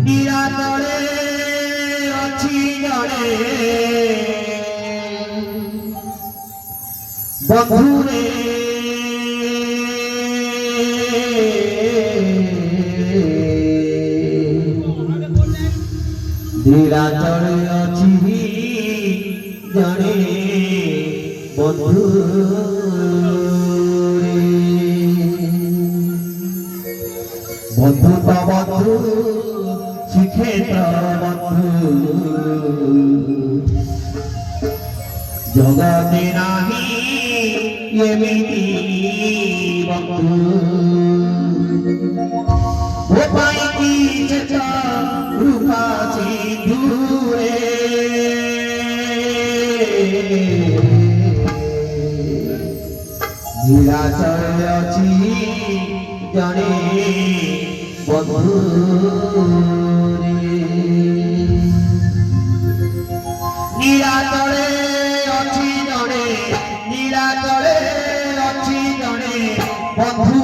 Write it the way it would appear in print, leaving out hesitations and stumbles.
নিরাতরে অছি জনে বন্ধুরে নিরাতরে অছি জনে বন্ধু বন্ধু তো বন্ধু শিখে তো বন্ধু জগতে নাহি এমিতি বন্ধু ও পাইতি চেতা রূপা সিন্ধুরে নিরাচলে অছি জনে বন্ধু নিরাচলে অছি জনে নিরাচলে অছি জনে বন্ধু